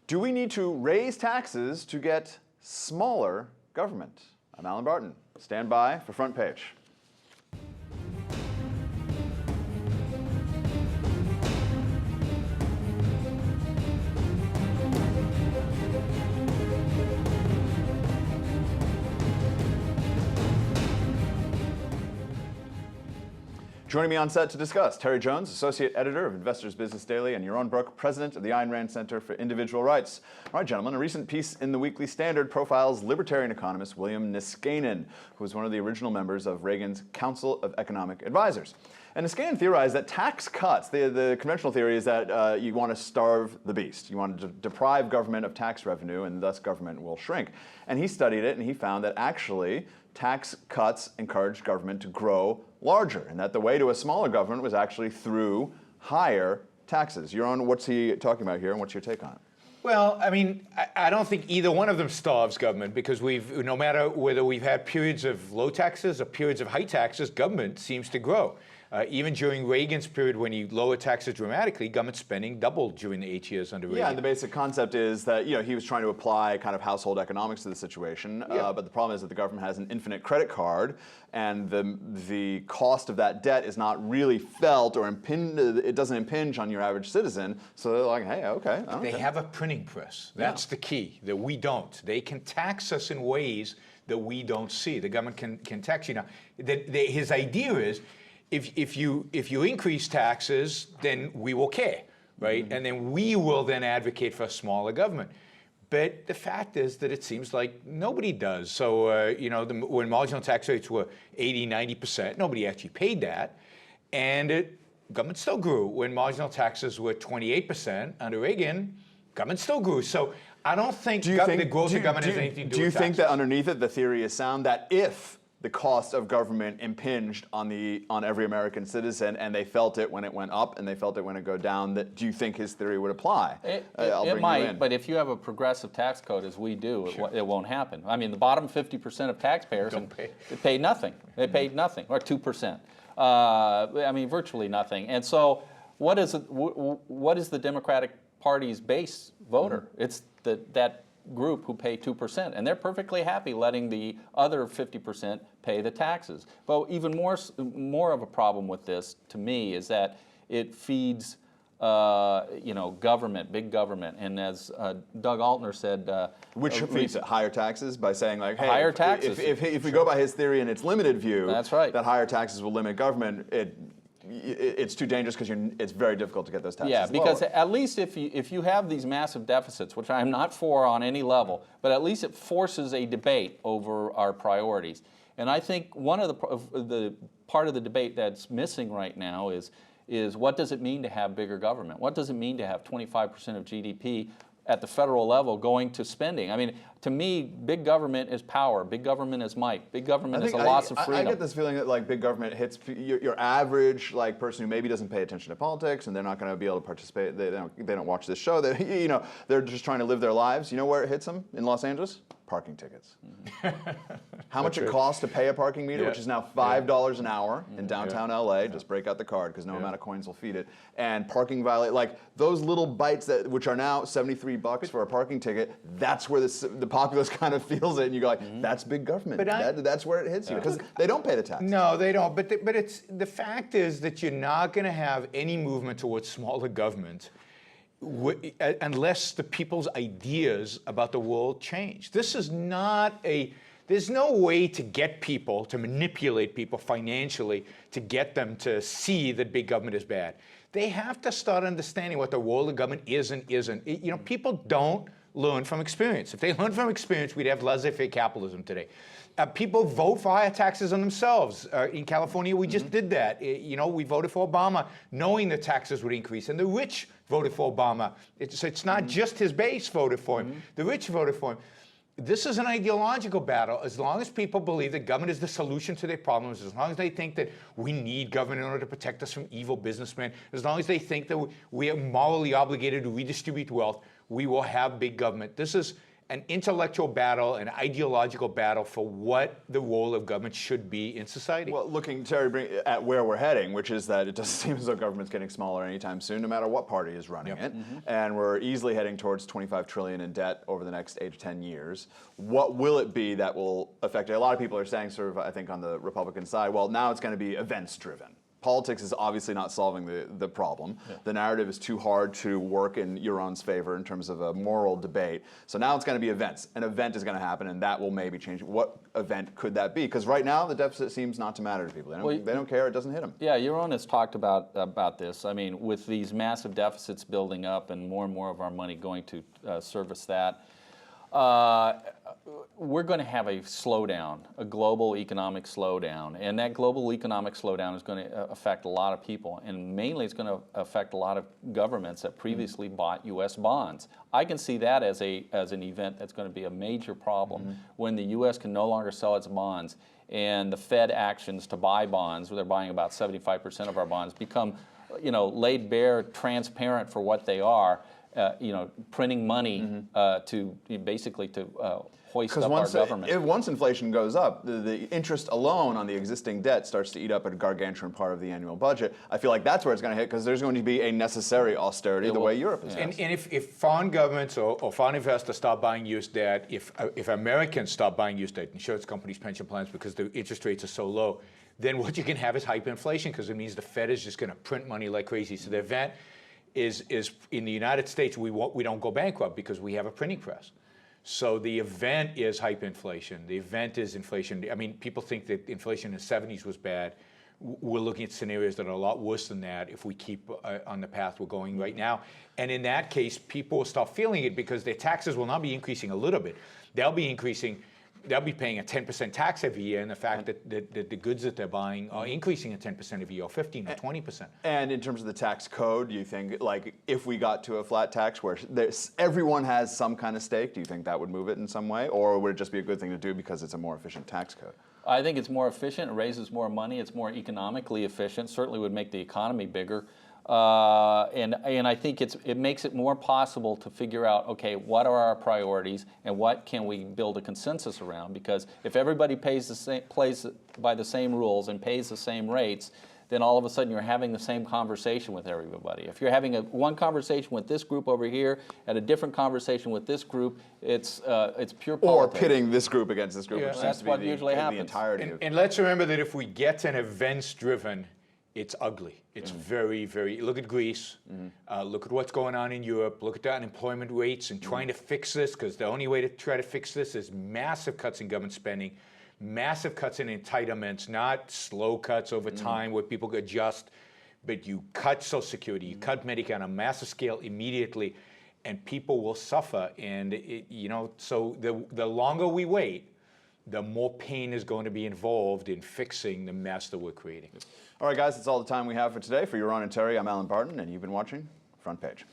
Do we need to raise taxes to get smaller government? I'm Allen Barton. Stand by for Front Page. Joining me on set to discuss, Terry Jones, Associate Editor of Investors Business Daily, and Yaron Brook, President of the Ayn Rand Center for Individual Rights. All right, gentlemen, a recent piece in the Weekly Standard profiles libertarian economist William Niskanen, who was one of the original members of Reagan's Council of Economic Advisors. And Niskanen theorized that tax cuts, the conventional theory is that you want to starve the beast. You want to deprive government of tax revenue, and thus government will shrink. And he studied it, and he found that actually tax cuts encouraged government to grow larger, and that the way to a smaller government was actually through higher taxes. Yaron, what's he talking about here, and what's your take on it? Well, I mean, I don't think either one of them starves government, because no matter whether we've had periods of low taxes or periods of high taxes, government seems to grow. Even during Reagan's period, when he lowered taxes dramatically, government spending doubled during the 8 years under Reagan. Yeah, and the basic concept is that he was trying to apply kind of household economics to the situation. Yeah. But the problem is that the government has an infinite credit card, and the cost of that debt is not really felt, or it doesn't impinge on your average citizen. So they're like, hey, okay. They have a printing press. That's the key. That we don't. They can tax us in ways that we don't see. The government can tax you now. His idea is, if you increase taxes, then we will care, right? And then we will then advocate for a smaller government. But the fact is that it seems like nobody does. So, when marginal tax rates were 80, 90%, nobody actually paid that. And government still grew. When marginal taxes were 28% under Reagan, government still grew. So I don't think the growth of government has anything to do with taxes. Do you think that underneath it, the theory is sound that if the cost of government impinged on every American citizen, and they felt it when it went up, and they felt it when it go down, do you think his theory would apply? It might, but if you have a progressive tax code, as we do, sure, it won't happen. I mean, the bottom 50% of taxpayers pay nothing. They paid nothing, or 2%. I mean, virtually nothing. And so, what is the Democratic Party's base voter? It's that group who pay 2%, and they're perfectly happy letting the other 50% pay the taxes. But even more of a problem with this, to me, is that it feeds government, big government, and as Doug Altner said, which feeds it? Higher taxes, by saying like, hey, higher taxes. If we go by his theory and its limited view, that's right, that higher taxes will limit government, it's too dangerous, because it's very difficult to get those taxes lower. Because lower. At least if you have these massive deficits, which I'm not for on any level, but at least it forces a debate over our priorities. And I think one of the part of the debate that's missing right now is what does it mean to have bigger government? What does it mean to have 25% of GDP at the federal level going to spending? I mean, to me, big government is power. Big government is might. Big government is a loss of freedom. I get this feeling that like big government hits your average person who maybe doesn't pay attention to politics, and they're not going to be able to participate. They don't watch this show. They're just trying to live their lives. You know where it hits them in Los Angeles? Parking tickets. How much it costs to pay a parking meter, which is now $5 an hour in downtown LA. Just break out the card, because no amount of coins will feed it. And parking like those little bites which are now $73 for a parking ticket. That's where the populace kind of feels it, and you go like, that's big government. But that's where it hits you, because they don't pay the tax. No, they don't. But the fact is that you're not going to have any movement towards smaller government unless the people's ideas about the world change. This is not there's no way to get people, to manipulate people financially, to get them to see that big government is bad. They have to start understanding what the role of government is and isn't. People don't learn from experience. If they learned from experience, we'd have laissez-faire capitalism today. People vote for higher taxes on themselves. In California, we just did that. We voted for Obama knowing the taxes would increase, and the rich voted for Obama. It's not just his base voted for him. The rich voted for him. This is an ideological battle. As long as people believe that government is the solution to their problems, as long as they think that we need government in order to protect us from evil businessmen, as long as they think that we are morally obligated to redistribute wealth, we will have big government. This is an intellectual battle, an ideological battle for what the role of government should be in society. Well, looking, Terry, at where we're heading, which is that it doesn't seem as though government's getting smaller anytime soon, no matter what party is running it. And we're easily heading towards 25 trillion in debt over the next 8 to 10 years. What will it be that will affect it? A lot of people are saying, sort of, I think, on the Republican side, well, now it's going to be events-driven. Politics is obviously not solving the problem. Yeah. The narrative is too hard to work in Yaron's favor in terms of a moral debate. So now it's going to be events. An event is going to happen, and that will maybe change. What event could that be? Because right now, the deficit seems not to matter to people. They don't care. It doesn't hit them. Yeah, Yaron has talked about this. I mean, with these massive deficits building up and more of our money going to service that, we're going to have a slowdown, a global economic slowdown, and that global economic slowdown is going to affect a lot of people, and mainly it's going to affect a lot of governments that previously bought U.S. bonds. I can see that as an event that's going to be a major problem when the U.S. can no longer sell its bonds, and the Fed actions to buy bonds, where they're buying about 75% of our bonds, become, laid bare, transparent for what they are. Printing money to basically to hoist up our government. Once inflation goes up, the interest alone on the existing debt starts to eat up a gargantuan part of the annual budget. I feel like that's where it's going to hit, because there's going to be a necessary austerity the way Europe is. And if foreign governments or foreign investors start buying used debt, if Americans start buying used debt, insurance companies, pension plans, because the interest rates are so low, then what you can have is hyperinflation, because it means the Fed is just going to print money like crazy. So the event is in the United States, we don't go bankrupt because we have a printing press. So the event is hyperinflation. The event is inflation. I mean, people think that inflation in the 70s was bad. We're looking at scenarios that are a lot worse than that if we keep on the path we're going right now. And in that case, people will start feeling it because their taxes will not be increasing a little bit. They'll be paying a 10% tax every year, and the fact that the goods that they're buying are increasing at 10% every year, or 15 or 20%. And in terms of the tax code, do you think, like, if we got to a flat tax where everyone has some kind of stake, do you think that would move it in some way? Or would it just be a good thing to do because it's a more efficient tax code? I think it's more efficient. It raises more money. It's more economically efficient. Certainly would make the economy bigger. And I think it makes it more possible to figure out, okay, what are our priorities and what can we build a consensus around? Because if everybody plays by the same rules and pays the same rates, then all of a sudden you're having the same conversation with everybody. If you're having one conversation with this group over here and a different conversation with this group, it's pure politics. Or pitting this group against this group, which that's seems to what be usually happens. the entirety of. And let's remember that if we get an events-driven, it's ugly. It's very, very, look at Greece, look at what's going on in Europe, look at the unemployment rates and trying to fix this, because the only way to try to fix this is massive cuts in government spending, massive cuts in entitlements, not slow cuts over time where people adjust, but you cut Social Security, you cut Medicare on a massive scale immediately, and people will suffer. And, so the longer we wait, the more pain is going to be involved in fixing the mess that we're creating. All right, guys, that's all the time we have for today. For Yaron and Terry, I'm Allen Barton, and you've been watching Front Page.